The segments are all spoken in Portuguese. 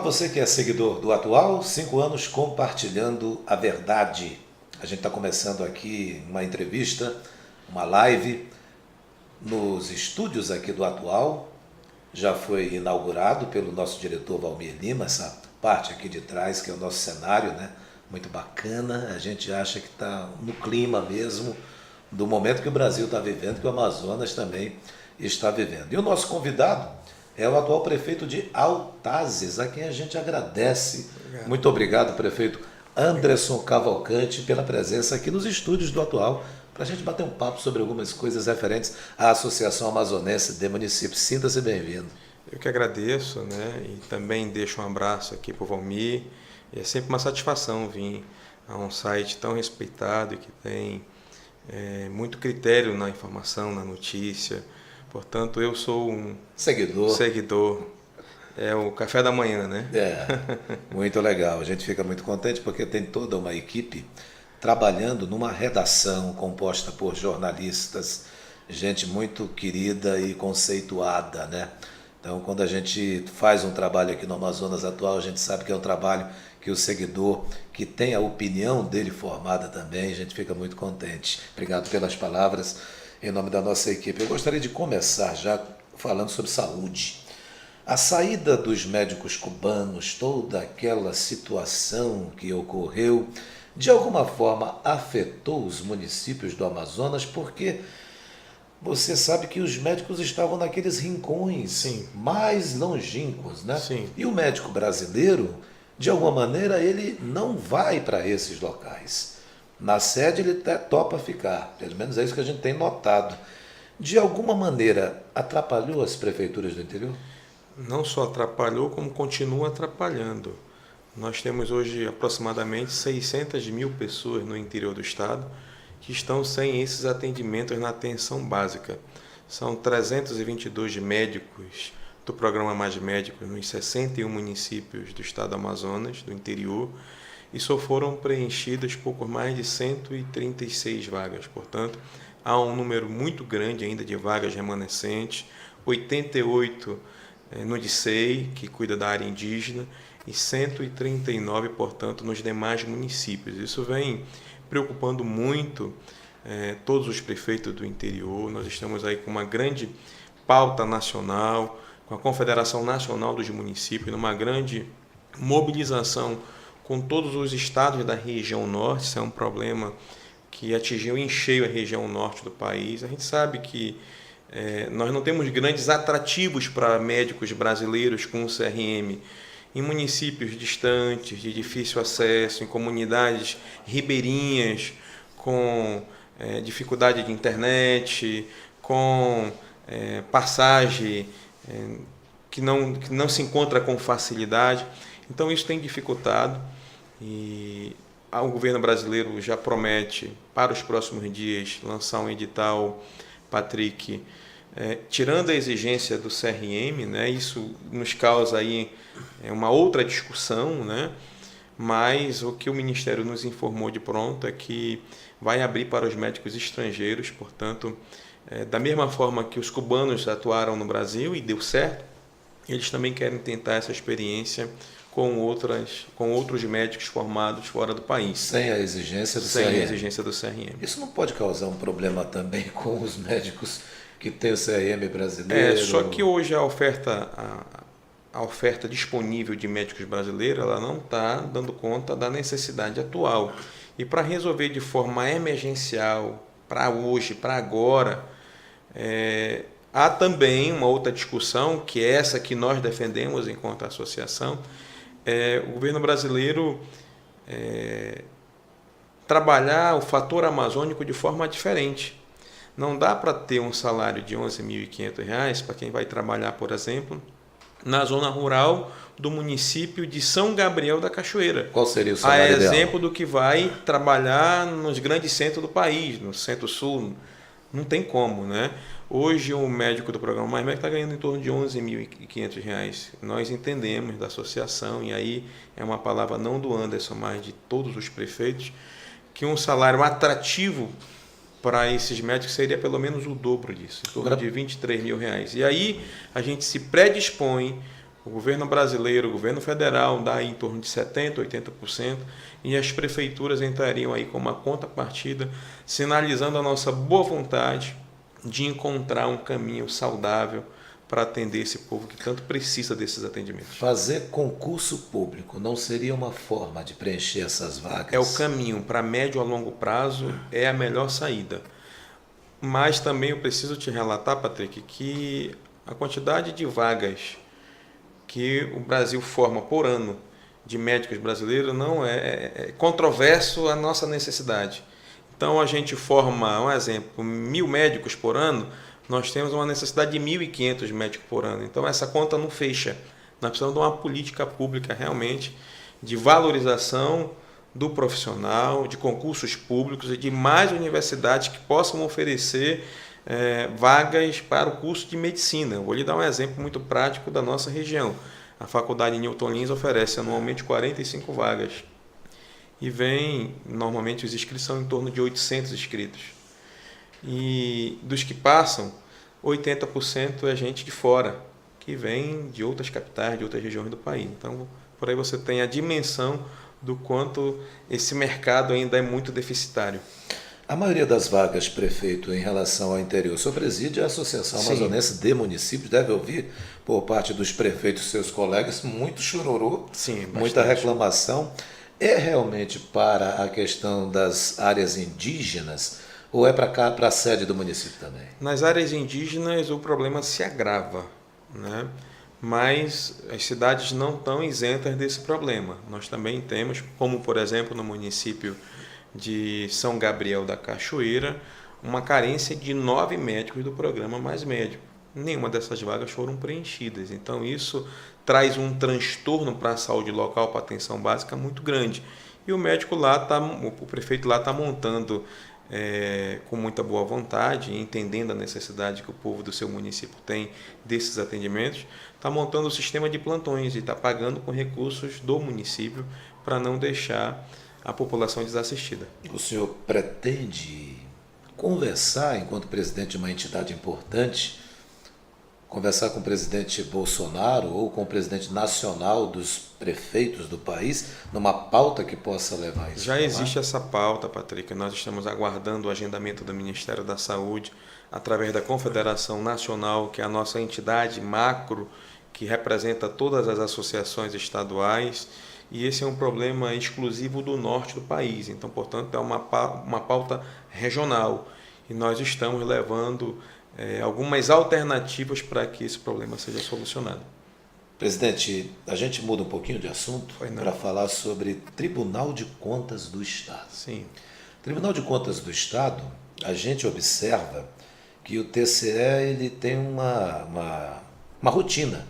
você que é seguidor do Atual, 5 anos compartilhando a verdade. A gente está começando aqui uma entrevista, uma live nos estúdios aqui do Atual. Já foi inaugurado pelo nosso diretor Valmir Lima, essa parte aqui de trás, que é o nosso cenário, né? Muito bacana. A gente acha que está no clima mesmo do momento que o Brasil está vivendo, que o Amazonas também está vivendo. E o nosso convidado é o atual prefeito de Altazes, a quem a gente agradece. Obrigado. Muito obrigado, prefeito Anderson Cavalcante, pela presença aqui nos estúdios do Atual, para a gente bater um papo sobre algumas coisas referentes à Associação Amazonense de Municípios. Sinta-se bem-vindo. Eu que agradeço, né? E também deixo um abraço aqui para o Valmir. É sempre uma satisfação vir a um site tão respeitado e que tem muito critério na informação, na notícia. Portanto, eu sou um seguidor. É o café da manhã, né? Muito legal. A gente fica muito contente porque tem toda uma equipe trabalhando numa redação composta por jornalistas, gente muito querida e conceituada, né? Então, quando a gente faz um trabalho aqui no Amazonas Atual, a gente sabe que é um trabalho que o seguidor, que tem a opinião dele formada também, a gente fica muito contente. Obrigado pelas palavras em nome da nossa equipe. Eu gostaria de começar já falando sobre saúde. A saída dos médicos cubanos, toda aquela situação que ocorreu, de alguma forma afetou os municípios do Amazonas, porque você sabe que os médicos estavam naqueles rincões Sim. mais longínquos, né? Sim. E o médico brasileiro, de alguma maneira, ele não vai para esses locais. Na sede ele topa ficar, pelo menos é isso que a gente tem notado. De alguma maneira, atrapalhou as prefeituras do interior? Não só atrapalhou, como continua atrapalhando. Nós temos hoje aproximadamente 600 mil pessoas no interior do estado que estão sem esses atendimentos na atenção básica. São 322 médicos do programa Mais Médicos nos 61 municípios do estado do Amazonas, do interior, e só foram preenchidas pouco mais de 136 vagas. Portanto, há um número muito grande ainda de vagas remanescentes, 88 no DICEI, que cuida da área indígena, e 139, portanto, nos demais municípios. Isso vem preocupando muito todos os prefeitos do interior. Nós estamos aí com uma grande pauta nacional, com a Confederação Nacional dos Municípios, numa grande mobilização com todos os estados da região norte. Isso é um problema que atingiu em cheio a região norte do país. A gente sabe que nós não temos grandes atrativos para médicos brasileiros com o CRM em municípios distantes, de difícil acesso, em comunidades ribeirinhas, com dificuldade de internet, com passagem que não se encontra com facilidade. Então isso tem dificultado, e o governo brasileiro já promete para os próximos dias lançar um edital, Patrick, tirando a exigência do CRM, né? Isso nos causa aí uma outra discussão, né? Mas o que o Ministério nos informou de pronto é que vai abrir para os médicos estrangeiros. Portanto, da mesma forma que os cubanos atuaram no Brasil e deu certo, eles também querem tentar essa experiência com outros médicos formados fora do país. Sem a exigência do CRM. Sem a exigência do CRM. Isso não pode causar um problema também com os médicos que têm o CRM brasileiro? Só que hoje a oferta disponível de médicos brasileiros, ela não está dando conta da necessidade atual. E para resolver de forma emergencial, para hoje, para agora, há também uma outra discussão, que é essa que nós defendemos enquanto associação. O governo brasileiro trabalhar o fator amazônico de forma diferente. Não dá para ter um salário de R$ 11.500 para quem vai trabalhar, por exemplo, na zona rural do município de São Gabriel da Cachoeira. Qual seria o salário ideal? Exemplo do que vai trabalhar nos grandes centros do país, no centro-sul. Não tem como, né? Hoje, o médico do programa Mais Médico está ganhando em torno de R$ 11.500. Nós entendemos da associação, e aí é uma palavra não do Anderson, mas de todos os prefeitos, que um salário atrativo para esses médicos seria pelo menos o dobro disso, em torno de R$ 23.000. E aí a gente se predispõe O governo brasileiro, o governo federal dá em torno de 70%, 80%, e as prefeituras entrariam aí com uma contrapartida, sinalizando a nossa boa vontade de encontrar um caminho saudável para atender esse povo que tanto precisa desses atendimentos. Fazer concurso público não seria uma forma de preencher essas vagas? É o caminho para médio a longo prazo, é a melhor saída. Mas também eu preciso te relatar, Patrick, que a quantidade de vagas que o Brasil forma por ano de médicos brasileiros não é controverso a nossa necessidade. Então a gente forma, um exemplo, 1.000 médicos por ano, nós temos uma necessidade de 1.500 médicos por ano. Então essa conta não fecha. Nós precisamos de uma política pública realmente de valorização do profissional, de concursos públicos e de mais universidades que possam oferecer vagas para o curso de medicina. Eu vou lhe dar um exemplo muito prático da nossa região. A Faculdade Newton Lins oferece anualmente 45 vagas e vem, normalmente os inscritos são em torno de 800 inscritos. E dos que passam, 80% é gente de fora, que vem de outras capitais, de outras regiões do país. Então, por aí você tem a dimensão do quanto esse mercado ainda é muito deficitário. A maioria das vagas, prefeito, em relação ao interior, o senhor preside a Associação Amazonense de Municípios, deve ouvir por parte dos prefeitos, seus colegas, muito chororô, Sim, muita reclamação. É realmente para a questão das áreas indígenas ou é para cá, para a sede do município também? Nas áreas indígenas o problema se agrava, né? Mas as cidades não estão isentas desse problema. Nós também temos, como por exemplo no município de São Gabriel da Cachoeira, uma carência de 9 médicos do programa Mais Médico. Nenhuma dessas vagas foram preenchidas. Então isso traz um transtorno para a saúde local, para a atenção básica muito grande. E o médico lá o prefeito lá está montando com muita boa vontade, entendendo a necessidade que o povo do seu município tem desses atendimentos, está montando o sistema de plantões e está pagando com recursos do município para não deixar a população desassistida. O senhor pretende conversar, enquanto presidente de uma entidade importante, conversar com o presidente Bolsonaro ou com o presidente nacional dos prefeitos do país, numa pauta que possa levar isso? Já existe essa pauta, Patrick. Nós estamos aguardando o agendamento do Ministério da Saúde através da Confederação Nacional, que é a nossa entidade macro, que representa todas as associações estaduais, e esse é um problema exclusivo do norte do país. Então, portanto, é uma pauta regional, e nós estamos levando algumas alternativas para que esse problema seja solucionado. Presidente, a gente muda um pouquinho de assunto para falar sobre Tribunal de Contas do Estado. Sim. Tribunal de Contas do Estado, a gente observa que o TCE ele tem uma rotina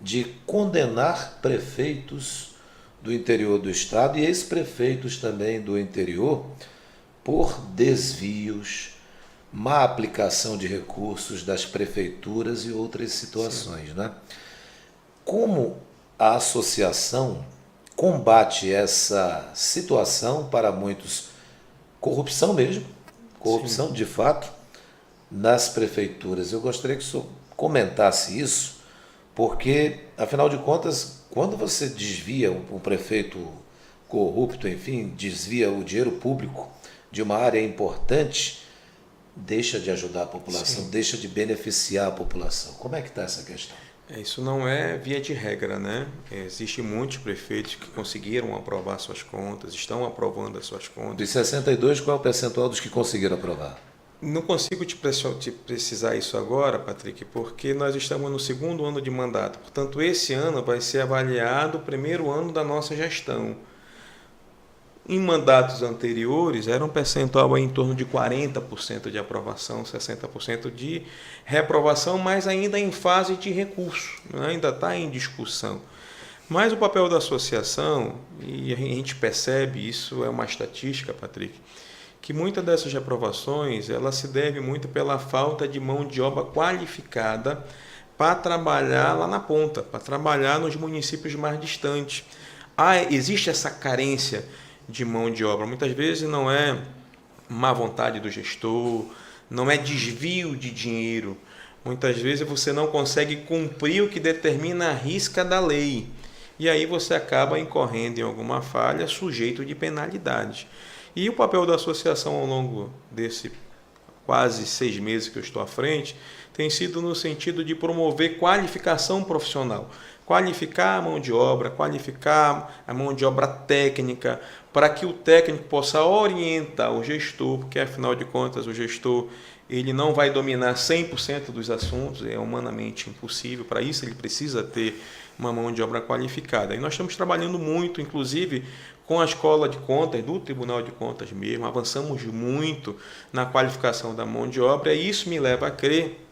de condenar prefeitos do interior do Estado e ex-prefeitos também do interior por desvios, má aplicação de recursos das prefeituras e outras situações, né? Como a associação combate essa situação, para muitos, corrupção mesmo, corrupção de fato, nas prefeituras? Eu gostaria que o senhor comentasse isso, porque, afinal de contas, quando você desvia um prefeito corrupto, enfim, desvia o dinheiro público de uma área importante, deixa de ajudar a população, deixa de beneficiar a população. Como é que está essa questão? Isso não é via de regra, né? Existem muitos prefeitos que conseguiram aprovar suas contas, estão aprovando as suas contas. Dos 62, qual é o percentual dos que conseguiram aprovar? Não consigo te precisar isso agora, Patrick, porque nós estamos no segundo ano de mandato. Portanto, esse ano vai ser avaliado o primeiro ano da nossa gestão. Em mandatos anteriores, era um percentual em torno de 40% de aprovação, 60% de reprovação, mas ainda em fase de recurso, né? Ainda está em discussão. Mas o papel da associação, e a gente percebe, isso é uma estatística, Patrick, que muitas dessas reprovações ela se deve muito pela falta de mão de obra qualificada para trabalhar lá na ponta, para trabalhar nos municípios mais distantes. Existe essa carência de mão de obra. Muitas vezes não é má vontade do gestor, não é desvio de dinheiro, Muitas vezes você não consegue cumprir o que determina a risca da lei. E aí você acaba incorrendo em alguma falha, sujeito de penalidade. E o papel da associação ao longo desse quase 6 meses que eu estou à frente, tem sido no sentido de promover qualificação profissional, qualificar a mão de obra, qualificar a mão de obra técnica, para que o técnico possa orientar o gestor, porque afinal de contas o gestor ele não vai dominar 100% dos assuntos, é humanamente impossível, para isso ele precisa ter uma mão de obra qualificada. E nós estamos trabalhando muito, inclusive, com a Escola de Contas, do Tribunal de Contas mesmo, avançamos muito na qualificação da mão de obra, e isso me leva a crer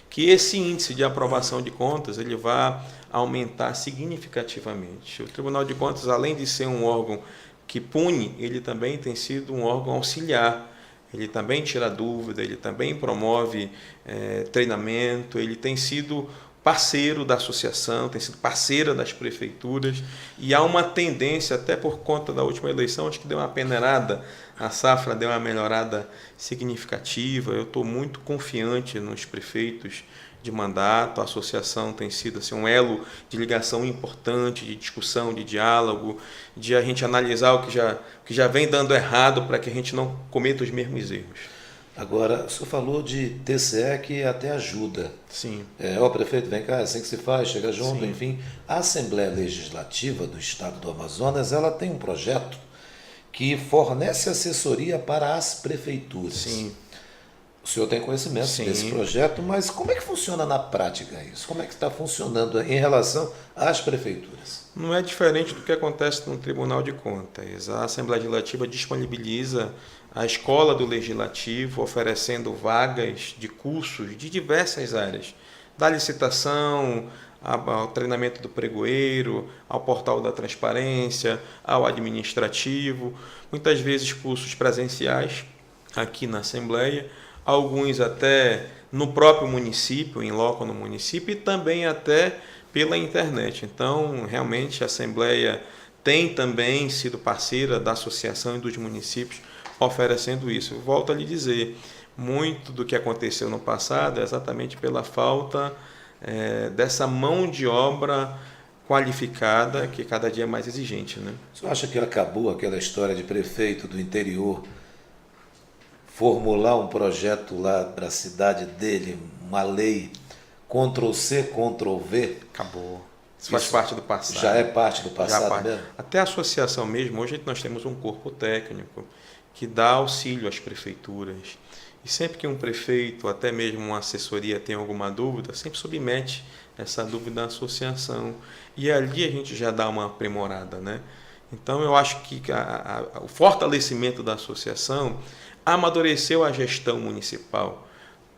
que esse índice de aprovação de contas ele vai aumentar significativamente. O Tribunal de Contas, além de ser um órgão que pune, ele também tem sido um órgão auxiliar. Ele também tira dúvida, ele também promove treinamento, ele tem sido parceiro da associação, tem sido parceira das prefeituras, e há uma tendência, até por conta da última eleição, acho que deu uma peneirada, a safra deu uma melhorada significativa. Eu estou muito confiante nos prefeitos de mandato, a associação tem sido assim, um elo de ligação importante, de discussão, de diálogo, de a gente analisar o que já vem dando errado para que a gente não cometa os mesmos erros. Agora, o senhor falou de TCE que até ajuda. Sim. Ó, prefeito, vem cá, é assim que se faz, chega junto, Sim. enfim. A Assembleia Legislativa do Estado do Amazonas, ela tem um projeto que fornece assessoria para as prefeituras. Sim. O senhor tem conhecimento Sim. desse projeto, mas como é que funciona na prática isso? Como é que está funcionando em relação às prefeituras? Não é diferente do que acontece no Tribunal de Contas. A Assembleia Legislativa disponibiliza a Escola do Legislativo, oferecendo vagas de cursos de diversas áreas, da licitação, ao treinamento do pregoeiro, ao portal da transparência, ao administrativo, muitas vezes cursos presenciais aqui na Assembleia, alguns até no próprio município, em loco no município, e também até pela internet. Então, realmente, a Assembleia tem também sido parceira da associação e dos municípios oferecendo isso. Eu volto a lhe dizer, muito do que aconteceu no passado é exatamente pela falta dessa mão de obra qualificada, que cada dia é mais exigente, né? O senhor acha que acabou aquela história de prefeito do interior formular um projeto lá para a cidade dele, uma lei Ctrl+C, Ctrl+V? Acabou. Isso faz parte do passado. Já é parte do passado mesmo? Até a associação mesmo, hoje nós temos um corpo técnico que dá auxílio às prefeituras. E sempre que um prefeito, até mesmo uma assessoria, tem alguma dúvida, sempre submete essa dúvida à associação. E ali a gente já dá uma aprimorada, né? Então eu acho que o fortalecimento da associação amadureceu a gestão municipal,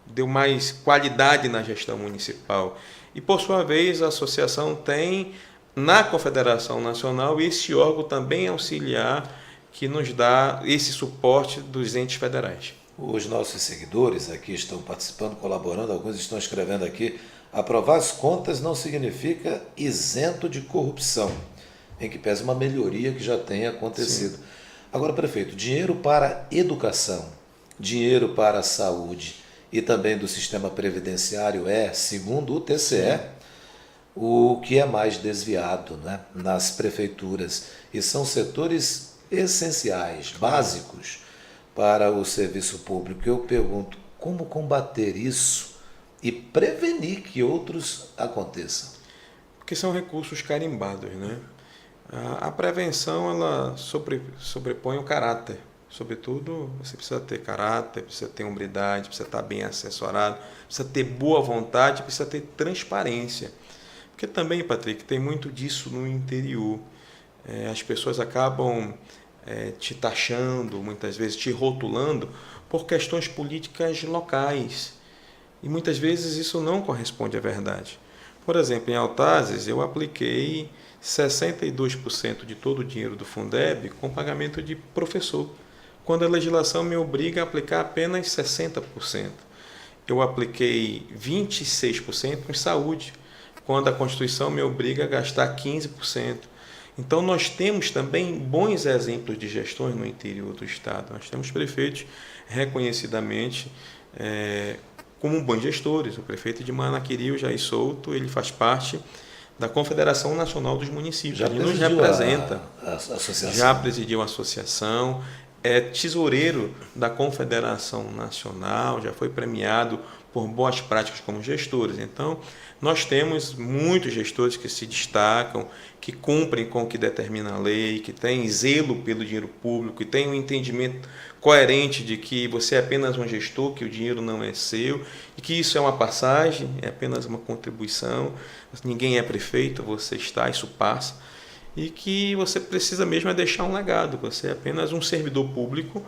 deu mais qualidade na gestão municipal. E, por sua vez, a associação tem na Confederação Nacional esse órgão também auxiliar que nos dá esse suporte dos entes federais. Os nossos seguidores aqui estão participando, colaborando, alguns estão escrevendo aqui: aprovar as contas não significa isento de corrupção, em que pese uma melhoria que já tenha acontecido. Sim. Agora, prefeito, dinheiro para educação, dinheiro para a saúde e também do sistema previdenciário é, segundo o TCE, sim, o que é mais desviado, né, nas prefeituras. E são setores essenciais, básicos para o serviço público. Eu pergunto, como combater isso e prevenir que outros aconteçam? Porque são recursos carimbados, né? A prevenção, ela sobrepõe o caráter. Sobretudo, você precisa ter caráter, precisa ter hombridade, precisa estar bem assessorado, precisa ter boa vontade, precisa ter transparência. Porque também, Patrick, tem muito disso no interior. As pessoas acabam te taxando, muitas vezes te rotulando, por questões políticas locais. E muitas vezes isso não corresponde à verdade. Por exemplo, em Altazes, eu apliquei 62% de todo o dinheiro do Fundeb com pagamento de professor, quando a legislação me obriga a aplicar apenas 60%. Eu apliquei 26% em saúde, quando a Constituição me obriga a gastar 15%. Então, nós temos também bons exemplos de gestões no interior do Estado. Nós temos prefeitos reconhecidamente como bons gestores. O prefeito de Manaquiri, o Jair Souto, ele faz parte da Confederação Nacional dos Municípios. Ele nos representa. A associação. Já presidiu a associação, é tesoureiro da Confederação Nacional, já foi premiado por boas práticas como gestores. Então, nós temos muitos gestores que se destacam, que cumprem com o que determina a lei, que têm zelo pelo dinheiro público, que têm um entendimento coerente de que você é apenas um gestor, que o dinheiro não é seu, e que isso é uma passagem, é apenas uma contribuição, ninguém é prefeito, você está, isso passa, e que você precisa mesmo é deixar um legado, você é apenas um servidor público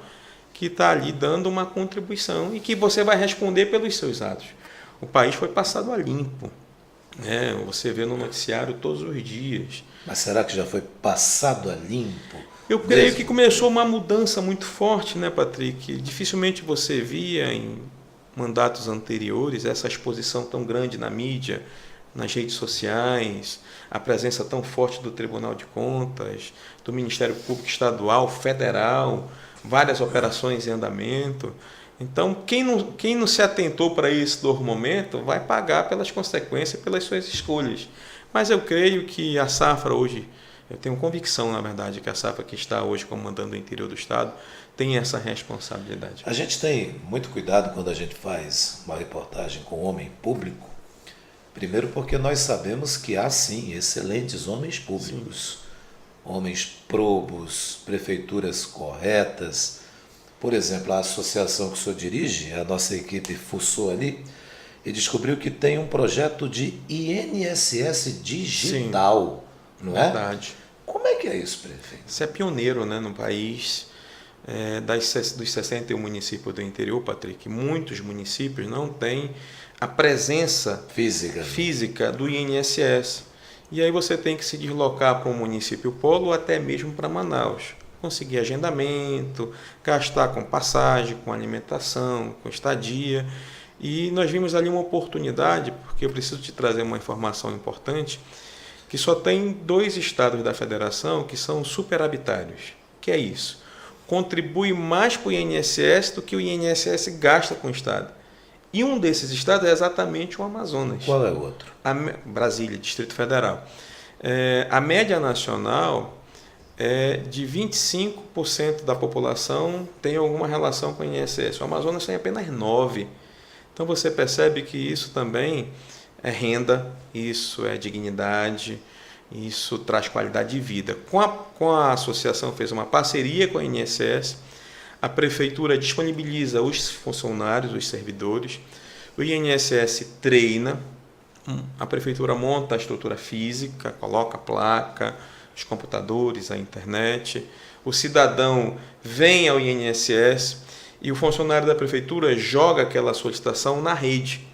que está ali dando uma contribuição e que você vai responder pelos seus atos. O país foi passado a limpo, né? Você vê no noticiário todos os dias. Mas será que já foi passado a limpo? Eu creio que começou uma mudança muito forte, né, Patrick? Dificilmente você via em mandatos anteriores essa exposição tão grande na mídia, nas redes sociais, a presença tão forte do Tribunal de Contas, do Ministério Público Estadual, Federal, várias operações em andamento. Então, quem não se atentou para esse novo momento vai pagar pelas consequências, pelas suas escolhas. Mas eu creio que a safra hoje, eu tenho convicção, na verdade, que a safra que está hoje comandando o interior do Estado tem essa responsabilidade. A gente tem muito cuidado quando a gente faz uma reportagem com homem público. Primeiro porque nós sabemos que há, sim, excelentes homens públicos. Sim. Homens probos, prefeituras corretas. Por exemplo, a associação que o senhor dirige, a nossa equipe fuçou ali e descobriu que tem um projeto de INSS digital, sim, não é? Verdade. Como é que é isso, prefeito? Isso é pioneiro, né, no país. Dos 61 municípios do interior, Patrick, muitos municípios não têm a presença física do INSS. E aí você tem que se deslocar para um município polo ou até mesmo para Manaus. Conseguir agendamento, gastar com passagem, com alimentação, com estadia. E nós vimos ali uma oportunidade, porque eu preciso te trazer uma informação importante, que só tem 2 estados da federação que são superabitários. O que é isso? Contribui mais para o INSS do que o INSS gasta com o estado. E um desses estados é exatamente o Amazonas. Qual é o outro? Brasília, Distrito Federal. A média nacional é de 25% da população tem alguma relação com o INSS. O Amazonas tem apenas 9%. Então você percebe que isso também é renda, isso é dignidade, isso traz qualidade de vida. Com a associação fez uma parceria com a INSS, a prefeitura disponibiliza os funcionários, os servidores, o INSS treina, a prefeitura monta a estrutura física, coloca a placa, os computadores, a internet, o cidadão vem ao INSS e o funcionário da prefeitura joga aquela solicitação na rede.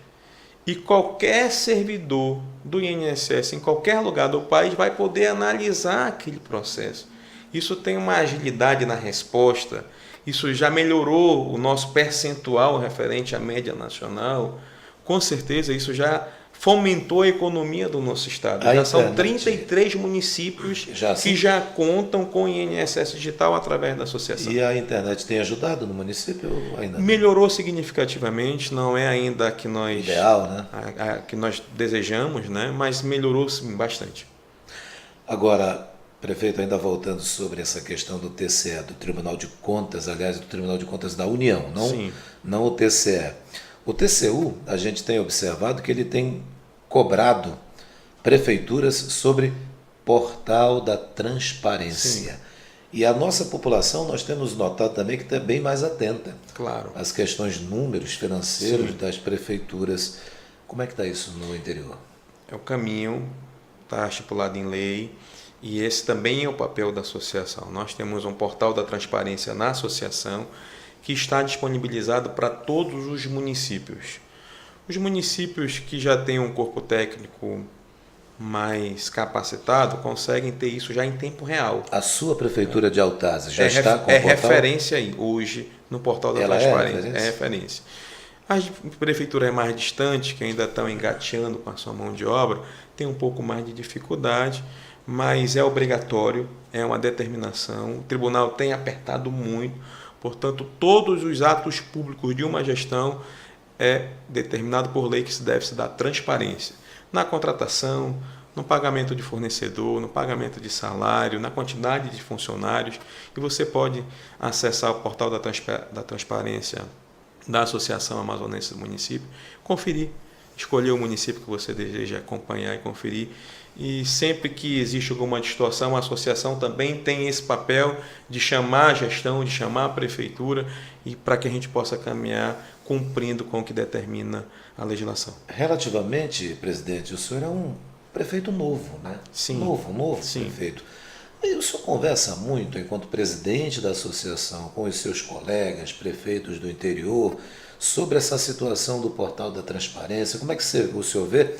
E qualquer servidor do INSS em qualquer lugar do país vai poder analisar aquele processo. Isso tem uma agilidade na resposta, isso já melhorou o nosso percentual referente à média nacional. Com certeza isso já fomentou a economia do nosso estado. Já são 33 municípios que já contam com o INSS digital através da associação. E a internet tem ajudado no município ou ainda não? Melhorou significativamente, não é ainda a que nós ideal, né? A que nós desejamos, né? Mas melhorou sim, bastante. Agora, prefeito, ainda voltando sobre essa questão do TCE, do Tribunal de Contas, aliás, do Tribunal de Contas da União, não o TCE. O TCU, a gente tem observado que ele tem cobrado prefeituras sobre portal da transparência. Sim. E a nossa população, nós temos notado também que está bem mais atenta. Claro. Às questões de números financeiros, sim, das prefeituras. Como é que está isso no interior? É o caminho, está estipulado em lei, e esse também é o papel da associação. Nós temos um portal da transparência na associação, que está disponibilizado para todos os municípios. Os municípios que já têm um corpo técnico mais capacitado conseguem ter isso já em tempo real. A sua prefeitura de Altazes já está com o portal? É referência aí, hoje, no portal da transparência. É referência. As prefeituras mais distantes, que ainda estão engateando com a sua mão de obra, têm um pouco mais de dificuldade, mas é obrigatório, é uma determinação. O tribunal tem apertado muito. Portanto, todos os atos públicos de uma gestão é determinado por lei que se deve se dar transparência na contratação, no pagamento de fornecedor, no pagamento de salário, na quantidade de funcionários, e você pode acessar o portal da transparência da Associação Amazonense do Município, conferir, escolher o município que você deseja acompanhar e conferir. E sempre que existe alguma distorção, a associação também tem esse papel de chamar a gestão, de chamar a prefeitura, e para que a gente possa caminhar cumprindo com o que determina a legislação. Relativamente, presidente, o senhor é um prefeito novo, né? Sim. Novo Sim. Prefeito. E o senhor conversa muito, enquanto presidente da associação, com os seus colegas, prefeitos do interior, sobre essa situação do portal da transparência. Como é que o senhor vê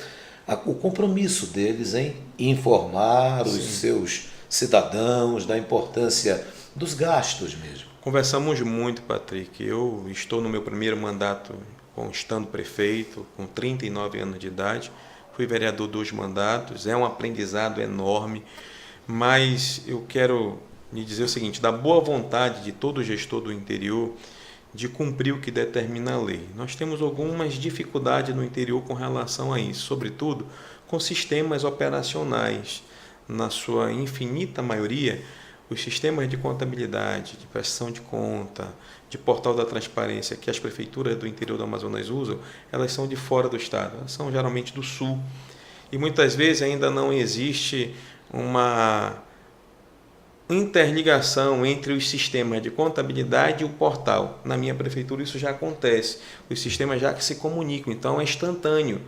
o compromisso deles em informar os seus cidadãos da importância dos gastos mesmo? Conversamos muito, Patrick. Eu estou no meu primeiro mandato estando prefeito, com 39 anos de idade. Fui vereador 2 mandatos, é um aprendizado enorme, mas eu quero lhe dizer o seguinte, da boa vontade de todo gestor do interior de cumprir o que determina a lei. Nós temos algumas dificuldades no interior com relação a isso, sobretudo com sistemas operacionais. Na sua infinita maioria, os sistemas de contabilidade, de prestação de conta, de portal da transparência que as prefeituras do interior do Amazonas usam, elas são de fora do estado, elas são geralmente do sul. E muitas vezes ainda não existe uma interligação entre os sistemas de contabilidade e o portal. Na minha prefeitura isso já acontece, os sistemas já que se comunicam, então é instantâneo.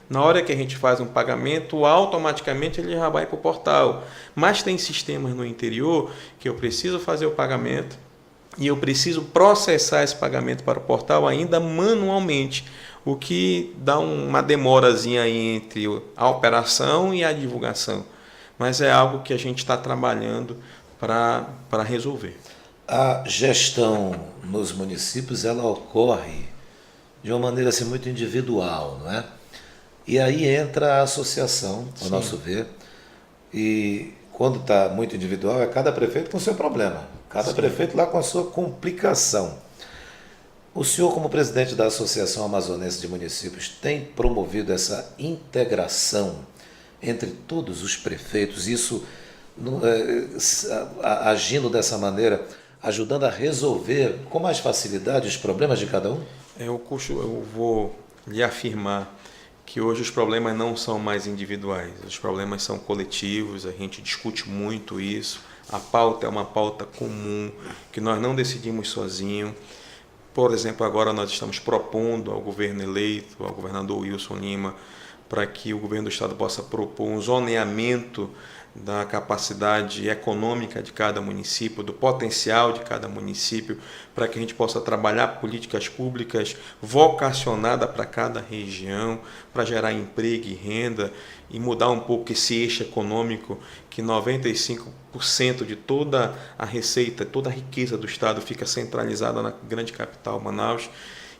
Na hora que a gente faz um pagamento, automaticamente ele já vai para o portal. Mas tem sistemas no interior que eu preciso fazer o pagamento e eu preciso processar esse pagamento para o portal ainda manualmente, o que dá uma demorazinha aí entre a operação e a divulgação. Mas é algo que a gente está trabalhando para resolver. A gestão nos municípios ela ocorre de uma maneira assim, muito individual, não é? E aí entra a associação, ao nosso ver, e quando está muito individual é cada prefeito com o seu problema, cada prefeito lá com a sua complicação. O senhor, como presidente da Associação Amazonense de Municípios, tem promovido essa integração entre todos os prefeitos, isso agindo dessa maneira, ajudando a resolver com mais facilidade os problemas de cada um? Eu vou lhe afirmar que hoje os problemas não são mais individuais, os problemas são coletivos, a gente discute muito isso, a pauta é uma pauta comum, que nós não decidimos sozinhos. Por exemplo, agora nós estamos propondo ao governo eleito, ao governador Wilson Lima, para que o governo do estado possa propor um zoneamento da capacidade econômica de cada município, do potencial de cada município, para que a gente possa trabalhar políticas públicas vocacionadas para cada região, para gerar emprego e renda e mudar um pouco esse eixo econômico que 95% de toda a receita, toda a riqueza do estado fica centralizada na grande capital, Manaus,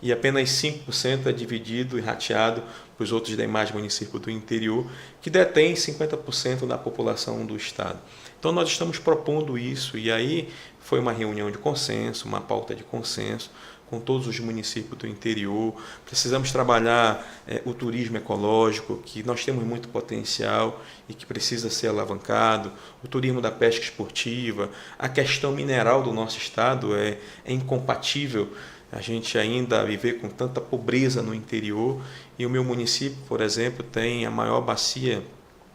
e apenas 5% é dividido e rateado para os outros demais municípios do interior, que detêm 50% da população do estado. Então nós estamos propondo isso, e aí foi uma reunião de consenso, uma pauta de consenso, com todos os municípios do interior. Precisamos trabalhar o turismo ecológico, que nós temos muito potencial e que precisa ser alavancado, o turismo da pesca esportiva, a questão mineral do nosso estado é incompatível a gente ainda viver com tanta pobreza no interior, e o meu município, por exemplo, tem a maior bacia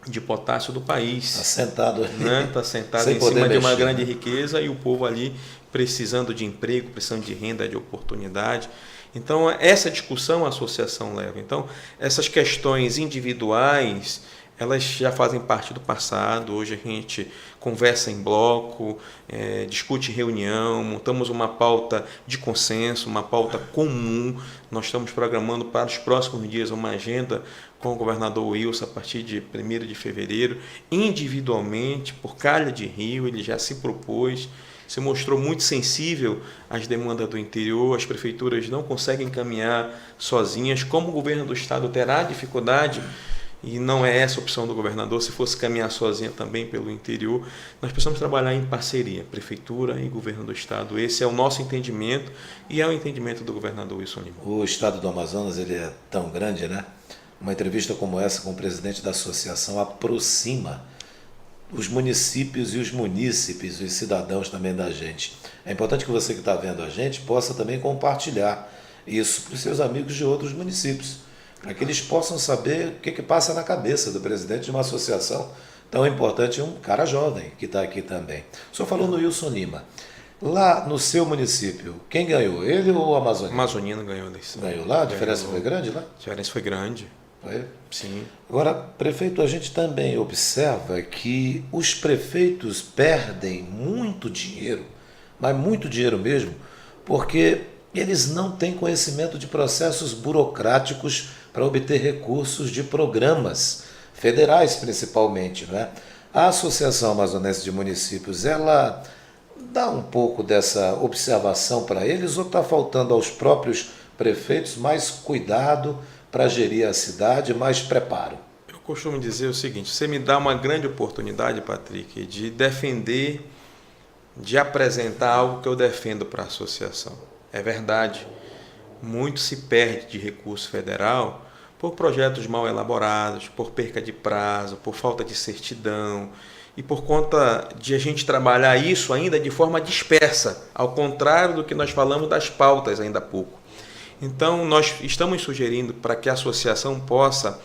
de potássio do país. Assentado, né? Está sentado em cima de uma grande riqueza, e o povo ali precisando de emprego, precisando de renda, de oportunidade. Então, essa discussão a associação leva. Então, essas questões individuais, elas já fazem parte do passado. Hoje a gente conversa em bloco, discute em reunião, montamos uma pauta de consenso, uma pauta comum. Nós estamos programando para os próximos dias uma agenda com o governador Wilson a partir de 1º de fevereiro. Individualmente, por calha de rio, ele já se propôs, se mostrou muito sensível às demandas do interior. As prefeituras não conseguem caminhar sozinhas. Como o governo do estado terá dificuldade e não é essa a opção do governador. Se fosse caminhar sozinha também pelo interior, nós precisamos trabalhar em parceria, prefeitura e governo do estado. Esse é o nosso entendimento e é o entendimento do governador Wilson Lima. O estado do Amazonas, ele é tão grande, né? Uma entrevista como essa com o presidente da associação aproxima os municípios e os munícipes, os cidadãos também da gente. É importante que você que está vendo a gente possa também compartilhar isso para os seus amigos de outros municípios, para que eles possam saber o que passa na cabeça do presidente de uma associação tão importante, um cara jovem que está aqui também. O senhor falou no Wilson Lima. Lá no seu município, quem ganhou? Ele ou o Amazonino? O Amazonino ganhou a eleição. Ganhou lá? A diferença foi grande lá? A diferença foi grande. Foi? Sim. Agora, prefeito, a gente também observa que os prefeitos perdem muito dinheiro, mas muito dinheiro mesmo, porque eles não têm conhecimento de processos burocráticos para obter recursos de programas federais, principalmente, não é? A Associação Amazonense de Municípios, ela dá um pouco dessa observação para eles ou está faltando aos próprios prefeitos mais cuidado para gerir a cidade, mais preparo? Eu costumo dizer o seguinte: você me dá uma grande oportunidade, Patrick, de defender, de apresentar algo que eu defendo para a associação. É verdade, muito se perde de recurso federal por projetos mal elaborados, por perca de prazo, por falta de certidão e por conta de a gente trabalhar isso ainda de forma dispersa, ao contrário do que nós falamos das pautas ainda há pouco. Então, nós estamos sugerindo para que a associação possa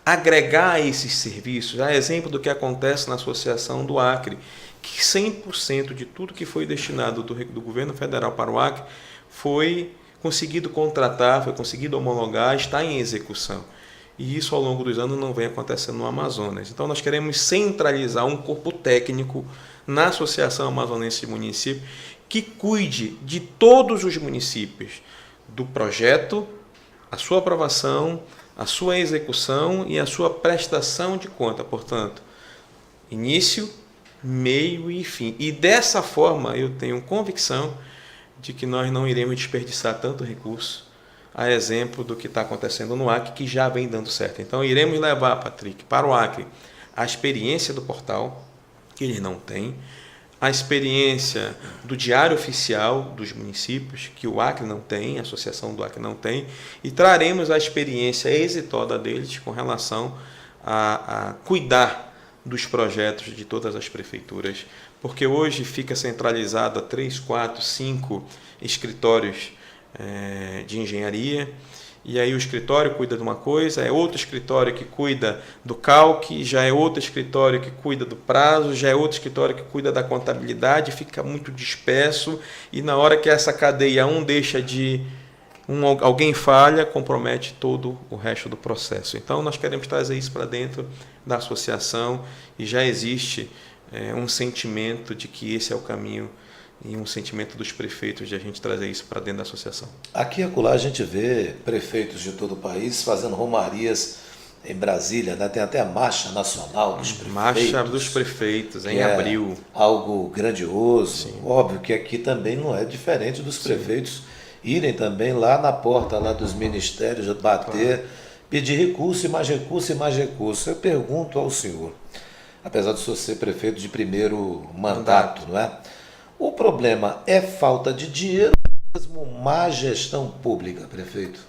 agregar esses serviços, a exemplo do que acontece na Associação do Acre, que 100% de tudo que foi destinado do governo federal para o Acre foi conseguido contratar, foi conseguido homologar, está em execução. E isso ao longo dos anos não vem acontecendo no Amazonas. Então, nós queremos centralizar um corpo técnico na Associação Amazonense de Municípios que cuide de todos os municípios, do projeto, a sua aprovação, a sua execução e a sua prestação de conta. Portanto, início, meio e fim. E dessa forma eu tenho convicção de que nós não iremos desperdiçar tanto recurso, a exemplo do que está acontecendo no Acre, que já vem dando certo. Então iremos levar, Patrick, para o Acre a experiência do portal, que eles não têm, a experiência do diário oficial dos municípios, que o Acre não tem, a Associação do Acre não tem, e traremos a experiência exitosa deles com relação a cuidar dos projetos de todas as prefeituras, porque hoje fica centralizado a 3, 4, 5 escritórios de engenharia, e aí o escritório cuida de uma coisa, é outro escritório que cuida do calque, já é outro escritório que cuida do prazo, já é outro escritório que cuida da contabilidade, fica muito disperso, e na hora que essa cadeia deixa de... alguém falha, compromete todo o resto do processo. Então nós queremos trazer isso para dentro da associação, e já existe um sentimento de que esse é o caminho, e um sentimento dos prefeitos de a gente trazer isso para dentro da associação. Aqui e acolá a gente vê prefeitos de todo o país fazendo romarias em Brasília, né? Tem até a Marcha Nacional dos Prefeitos. Marcha dos Prefeitos, em abril. Algo grandioso. Sim. Óbvio que aqui também não é diferente dos prefeitos irem também lá na porta lá dos ministérios, bater, pedir recurso e mais recurso e mais recurso. Eu pergunto ao senhor, apesar de o senhor ser prefeito de primeiro mandato, não é? O problema é falta de dinheiro ou mesmo má gestão pública, prefeito?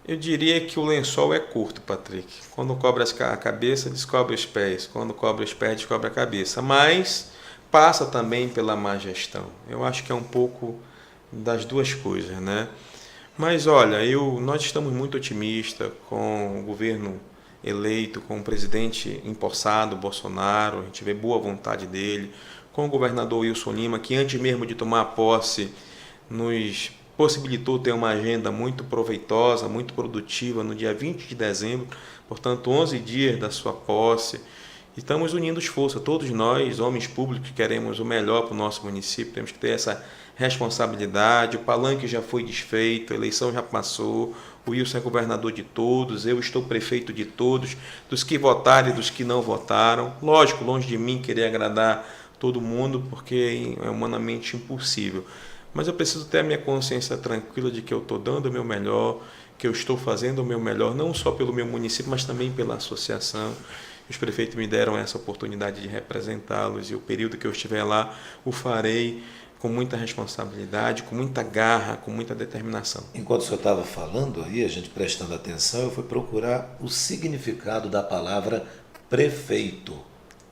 Eu diria que o lençol é curto, Patrick. Quando cobre a cabeça, descobre os pés. Quando cobre os pés, descobre a cabeça. Mas passa também pela má gestão. Eu acho que é um pouco das duas coisas, né? Mas olha, nós estamos muito otimistas com o governo eleito, com o presidente empossado, Bolsonaro. A gente vê boa vontade dele. Com o governador Wilson Lima, que antes mesmo de tomar posse, nos possibilitou ter uma agenda muito proveitosa, muito produtiva no dia 20 de dezembro, portanto 11 dias da sua posse. Estamos unindo esforços, todos nós, homens públicos, queremos o melhor para o nosso município, temos que ter essa responsabilidade. O palanque já foi desfeito, a eleição já passou, o Wilson é governador de todos, eu estou prefeito de todos, dos que votaram e dos que não votaram. Lógico, longe de mim querer agradar todo mundo, porque é humanamente impossível. Mas eu preciso ter a minha consciência tranquila de que eu estou dando o meu melhor, que eu estou fazendo o meu melhor, não só pelo meu município, mas também pela associação. Os prefeitos me deram essa oportunidade de representá-los e o período que eu estiver lá o farei com muita responsabilidade, com muita garra, com muita determinação. Enquanto o senhor estava falando aí, a gente prestando atenção, eu fui procurar o significado da palavra prefeito.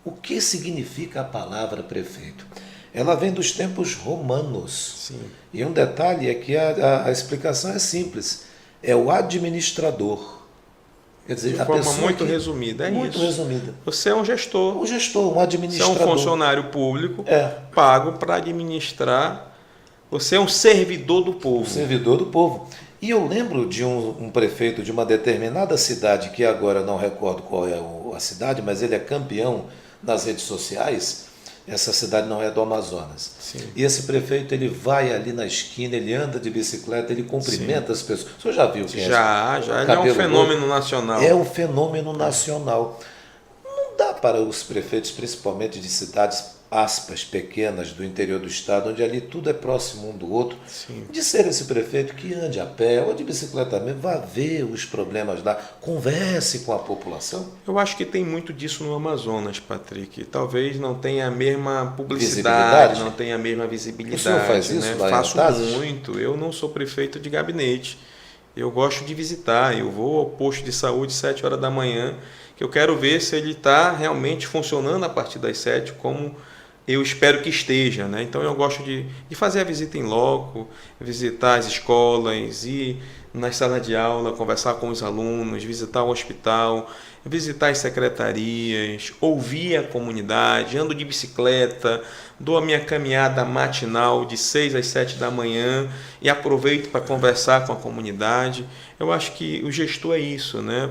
O que significa a palavra prefeito? Ela vem dos tempos romanos. Sim. E um detalhe é que a explicação é simples. É o administrador. Quer dizer, De a forma pessoa muito que, resumida, é muito isso. resumida. Você é um gestor. Um gestor, um Você é administrador. um funcionário público É. pago para administrar. Você é um servidor do povo. Um servidor do povo. E eu lembro de um prefeito de uma determinada cidade, que agora não recordo qual é a cidade, mas ele é campeão nas redes sociais. Essa cidade não é do Amazonas. Sim. E esse prefeito, ele vai ali na esquina, ele anda de bicicleta, ele cumprimenta as pessoas. O senhor já viu quem é? Já. Ele é um fenômeno nacional. É um fenômeno nacional. Não dá para os prefeitos, principalmente de cidades, aspas, pequenas do interior do estado, onde ali tudo é próximo um do outro, Sim. de ser esse prefeito que ande a pé ou de bicicleta mesmo, vá ver os problemas lá, converse com a população. Eu acho que tem muito disso no Amazonas, Patrick. Talvez não tenha a mesma publicidade, não tenha a mesma visibilidade. O senhor faz isso, né? lá em Faço Altazes? muito. Eu não sou prefeito de gabinete. Eu gosto de visitar. Eu vou ao posto de saúde às 7 horas da manhã, que eu quero ver se ele está realmente funcionando a partir das 7, como eu espero que esteja, né? Então eu gosto de fazer a visita em loco, visitar as escolas, ir nas salas de aula, conversar com os alunos, visitar o hospital, visitar as secretarias, ouvir a comunidade, ando de bicicleta, dou a minha caminhada matinal de 6 às 7 da manhã e aproveito para conversar com a comunidade. Eu acho que o gestor é isso, né?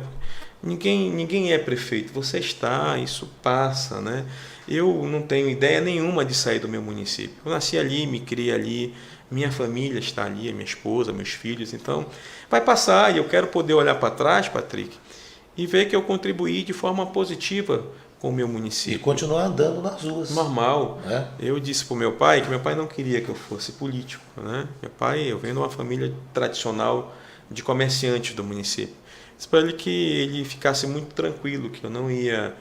Ninguém é prefeito, você está, isso passa, né? Eu não tenho ideia nenhuma de sair do meu município. Eu nasci ali, me criei ali, minha família está ali, minha esposa, meus filhos. Então, vai passar e eu quero poder olhar para trás, Patrick, e ver que eu contribuí de forma positiva com o meu município. E continuar andando nas ruas. Normal. É. Eu disse para o meu pai que meu pai não queria que eu fosse político, né? Meu pai, eu venho de uma família tradicional de comerciantes do município. Disse para ele que ele ficasse muito tranquilo, que eu não ia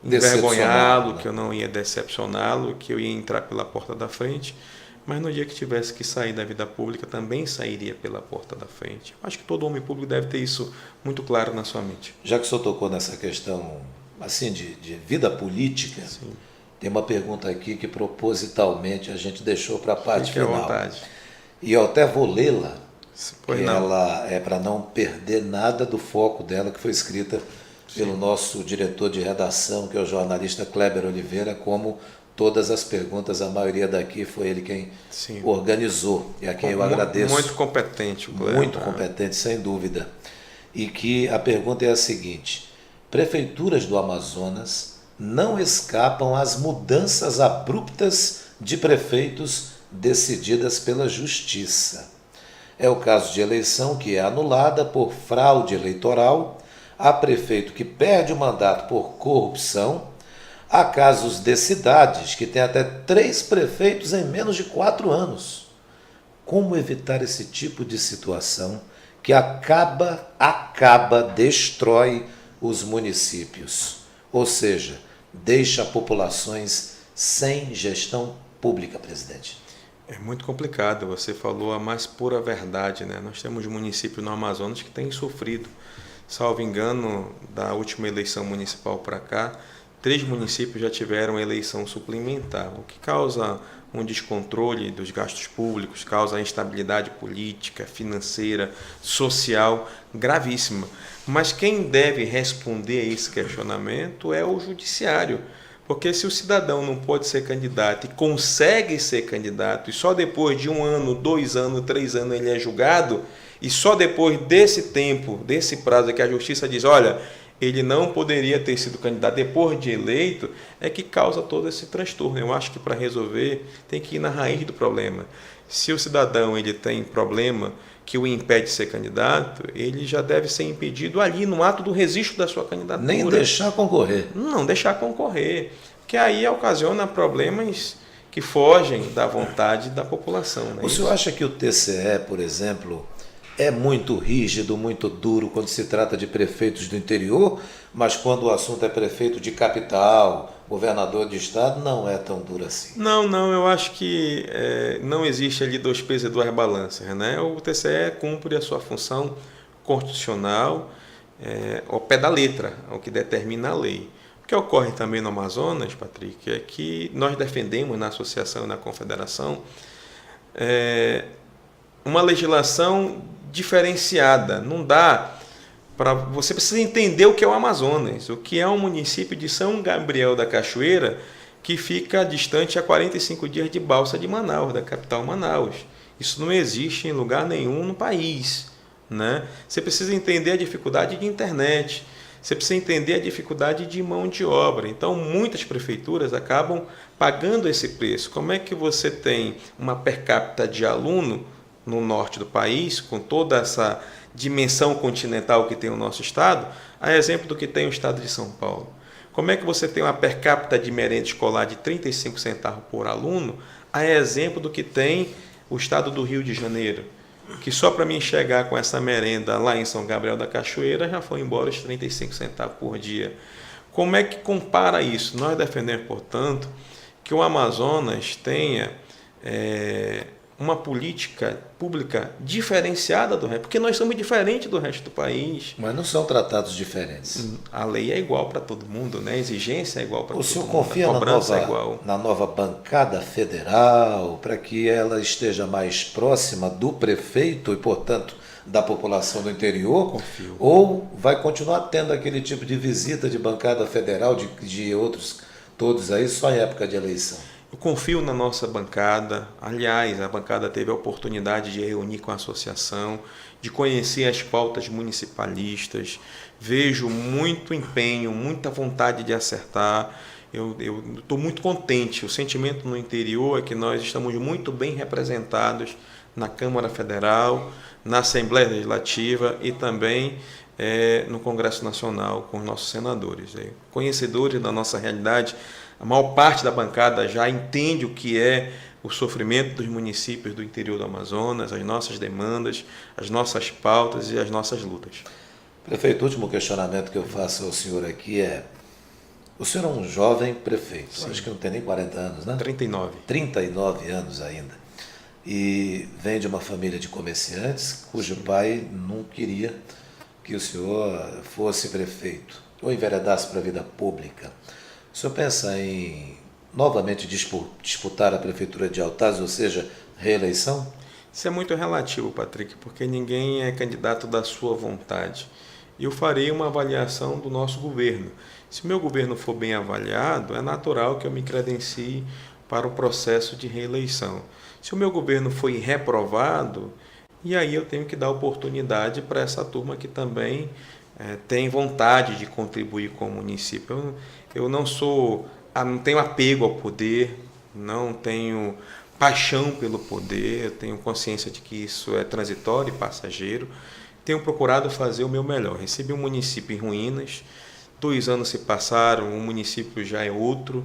envergonhá-lo, que eu não ia decepcioná-lo, que eu ia entrar pela porta da frente, mas no dia que tivesse que sair da vida pública, também sairia pela porta da frente. Acho que todo homem público deve ter isso muito claro na sua mente. Já que o senhor tocou nessa questão assim de vida política, Sim. tem uma pergunta aqui que propositalmente a gente deixou para a parte Fique à final. vontade. E eu até vou lê-la, Pois que não. ela é para não perder nada do foco dela, que foi escrita pelo nosso diretor de redação, que é o jornalista Kleber Oliveira. Como todas as perguntas, a maioria daqui foi ele quem Sim. organizou, e a quem eu agradeço. Muito competente, o Kleber. Muito competente, sem dúvida. E que a pergunta é a seguinte: prefeituras do Amazonas não escapam às mudanças abruptas de prefeitos decididas pela Justiça. É o caso de eleição que é anulada por fraude eleitoral, há prefeito que perde o mandato por corrupção, há casos de cidades que têm até 3 prefeitos em menos de 4 anos. Como evitar esse tipo de situação que destrói os municípios? Ou seja, deixa populações sem gestão pública, presidente. É muito complicado, você falou a mais pura verdade, né? Nós temos municípios no Amazonas que têm sofrido. Salvo engano, da última eleição municipal para cá, 3 municípios já tiveram eleição suplementar, o que causa um descontrole dos gastos públicos, causa instabilidade política, financeira, social gravíssima. Mas quem deve responder a esse questionamento é o judiciário. Porque se o cidadão não pode ser candidato e consegue ser candidato e só depois de 1 ano, 2 anos, 3 anos ele é julgado, e só depois desse tempo, desse prazo que a justiça diz, olha, ele não poderia ter sido candidato depois de eleito, é que causa todo esse transtorno. Eu acho que para resolver tem que ir na raiz do problema. Se o cidadão ele tem problema que o impede de ser candidato, ele já deve ser impedido ali no ato do registro da sua candidatura. Nem deixar concorrer. Não deixar concorrer, que aí ocasiona problemas que fogem da vontade da população. Não é O isso? senhor acha que o TCE, por exemplo, é muito rígido, muito duro quando se trata de prefeitos do interior, mas quando o assunto é prefeito de capital, governador de estado, não é tão duro assim. Não, não, eu acho que não existe ali dois pesos e duas balanças, né? O TCE cumpre a sua função constitucional ao pé da letra, ao que determina a lei. O que ocorre também no Amazonas, Patrick, é que nós defendemos na associação e na confederação uma legislação diferenciada. Não dá para você precisa entender o que é o Amazonas, o que é um município de São Gabriel da Cachoeira, que fica distante a 45 dias de balsa de Manaus, da capital Manaus. Isso não existe em lugar nenhum no país, né? Você precisa entender a dificuldade de internet, você precisa entender a dificuldade de mão de obra. Então, muitas prefeituras acabam pagando esse preço. Como é que você tem uma per capita de aluno no norte do país, com toda essa dimensão continental que tem o nosso estado, a exemplo do que tem o estado de São Paulo? Como é que você tem uma per capita de merenda escolar de 35 centavos por aluno, a exemplo do que tem o estado do Rio de Janeiro, que só para mim chegar com essa merenda lá em São Gabriel da Cachoeira já foi embora os 35 centavos por dia. Como é que compara isso? Nós defendemos, portanto, que o Amazonas tenha uma política pública diferenciada do resto, porque nós somos diferentes do resto do país. Mas não são tratados diferentes. A lei é igual para todo mundo, né? A exigência é igual para todo mundo. O senhor confia na nova bancada federal para que ela esteja mais próxima do prefeito e, portanto, da população do interior? Confio. Ou vai continuar tendo aquele tipo de visita de bancada federal, de outros todos aí, só em época de eleição? Eu confio na nossa bancada. Aliás, a bancada teve a oportunidade de reunir com a associação, de conhecer as pautas municipalistas. Vejo muito empenho, muita vontade de acertar. Eu estou muito contente. O sentimento no interior é que nós estamos muito bem representados na Câmara Federal, na Assembleia Legislativa e também no Congresso Nacional com os nossos senadores. Conhecedores da nossa realidade, a maior parte da bancada já entende o que é o sofrimento dos municípios do interior do Amazonas, as nossas demandas, as nossas pautas e as nossas lutas. Prefeito, o último questionamento que eu faço ao senhor aqui é: o senhor é um jovem prefeito, Sim. acho que não tem nem 40 anos, né? 39. 39 anos ainda. E vem de uma família de comerciantes cujo pai não queria que o senhor fosse prefeito ou enveredasse para a vida pública. O senhor pensa em novamente disputar a prefeitura de Altaz, ou seja, reeleição? Isso é muito relativo, Patrick, porque ninguém é candidato da sua vontade. Eu farei uma avaliação do nosso governo. Se o meu governo for bem avaliado, é natural que eu me credencie para o processo de reeleição. Se o meu governo foi reprovado, e aí eu tenho que dar oportunidade para essa turma que também tem vontade de contribuir com o município. Eu não tenho apego ao poder, não tenho paixão pelo poder, eu tenho consciência de que isso é transitório e passageiro. Tenho procurado fazer o meu melhor. Recebi um município em ruínas, 2 anos se passaram, o município já é outro.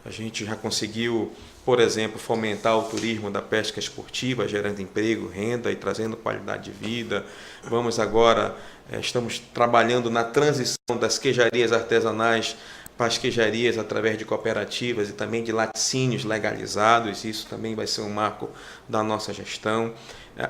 A gente já conseguiu, por exemplo, fomentar o turismo da pesca esportiva, gerando emprego, renda e trazendo qualidade de vida. Vamos agora, estamos trabalhando na transição das queijarias artesanais para as queijarias através de cooperativas e também de laticínios legalizados. Isso também vai ser um marco da nossa gestão.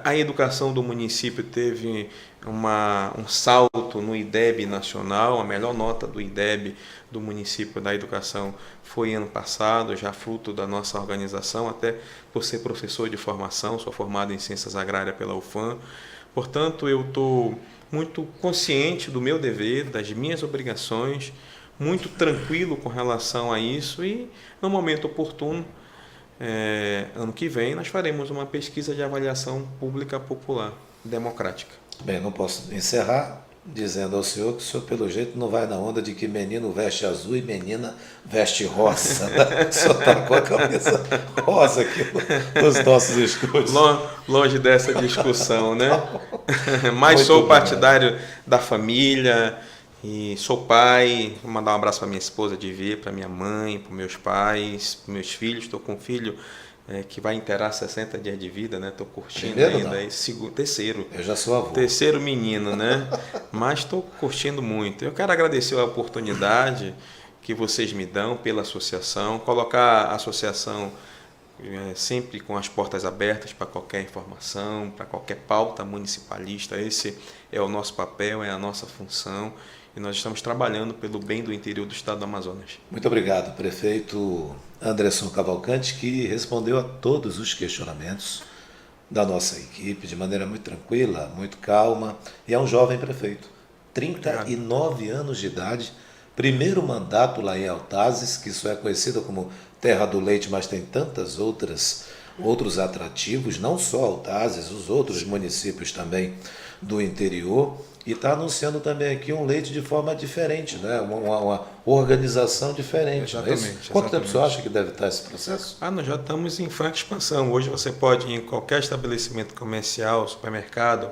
A educação do município teve um salto no IDEB nacional, a melhor nota do IDEB do município da educação foi ano passado, já fruto da nossa organização, até por ser professor de formação, sou formado em Ciências Agrárias pela UFAM. Portanto, eu estou muito consciente do meu dever, das minhas obrigações, muito tranquilo com relação a isso e, no momento oportuno, ano que vem, nós faremos uma pesquisa de avaliação pública popular, democrática. Bem, não posso encerrar dizendo ao senhor que o senhor, pelo jeito, não vai na onda de que menino veste azul e menina veste rosa. Né? O senhor está com a camisa rosa aqui nos nossos estúdios. Longe dessa discussão, né? Mas sou partidário da família e sou pai. Vou mandar um abraço para minha esposa Divê, para minha mãe, para meus pais, para meus filhos. Estou com um filho que vai inteirar 60 dias de vida, né? Estou curtindo Primeiro, ainda. não. Terceiro. Eu já sou avô. Terceiro menino, né? Mas estou curtindo muito. Eu quero agradecer a oportunidade que vocês me dão pela associação, colocar a associação sempre com as portas abertas para qualquer informação, para qualquer pauta municipalista. Esse é o nosso papel, é a nossa função, e nós estamos trabalhando pelo bem do interior do estado do Amazonas. Muito obrigado, prefeito Anderson Cavalcante, que respondeu a todos os questionamentos da nossa equipe de maneira muito tranquila, muito calma, e é um jovem prefeito, 39 anos de idade, primeiro mandato lá em Altazes, que isso é conhecido como Terra do Leite, mas tem tantas outros atrativos, não só Altazes, os outros municípios também do interior, e está anunciando também aqui um leite de forma diferente, né? Uma organização diferente. Exatamente. Quanto tempo você acha que deve estar esse processo? Nós já estamos em franca expansão. Hoje você pode ir em qualquer estabelecimento comercial, supermercado,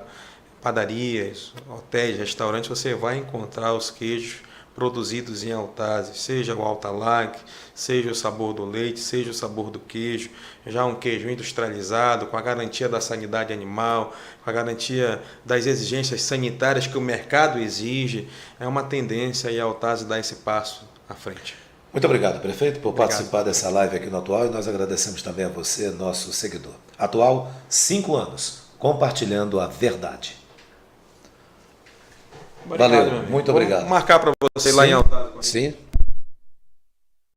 padarias, hotéis, restaurantes, você vai encontrar os queijos produzidos em Altazes, seja o Altalag, seja o sabor do leite, seja o sabor do queijo, já um queijo industrializado, com a garantia da sanidade animal, com a garantia das exigências sanitárias que o mercado exige. É uma tendência e a Altazes dá esse passo à frente. Muito obrigado, prefeito, por participar dessa live aqui no Atual, e nós agradecemos também a você, nosso seguidor. Atual, 5 anos, compartilhando a verdade. Obrigado, Valeu, muito obrigado. Vou marcar para você lá em Altazes. Sim.